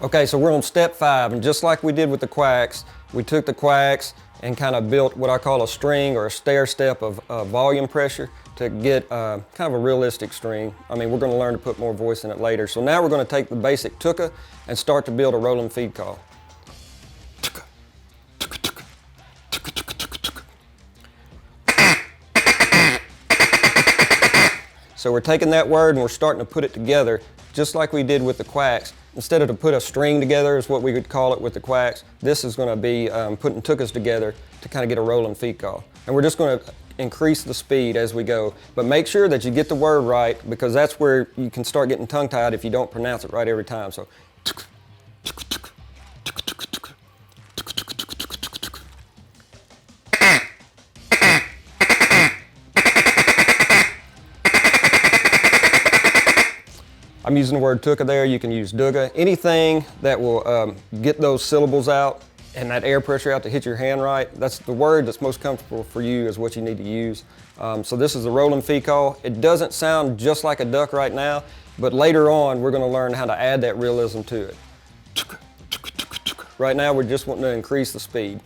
Okay, so we're on step 5, and just like we did with the quacks, we took the quacks and kind of built what I call a string or a stair step of volume pressure to get kind of a realistic string. I mean, we're going to learn to put more voice in it later. So now we're going to take the basic tuka and start to build a rolling feed call. So we're taking that word and we're starting to put it together just like we did with the quacks. Instead of to put a string together is what we would call it with the quacks, this is going to be putting tukas together to kind of get a rolling feed call. And we're just going to increase the speed as we go. But make sure that you get the word right, because that's where you can start getting tongue-tied if you don't pronounce it right every time. So. I'm using the word tuka there. You can use duga. Anything that will get those syllables out and that air pressure out to hit your hand right, that's the word that's most comfortable for you is what you need to use. So this is the rolling feed call. It doesn't sound just like a duck right now, but later on we're going to learn how to add that realism to it. Right now we're just wanting to increase the speed.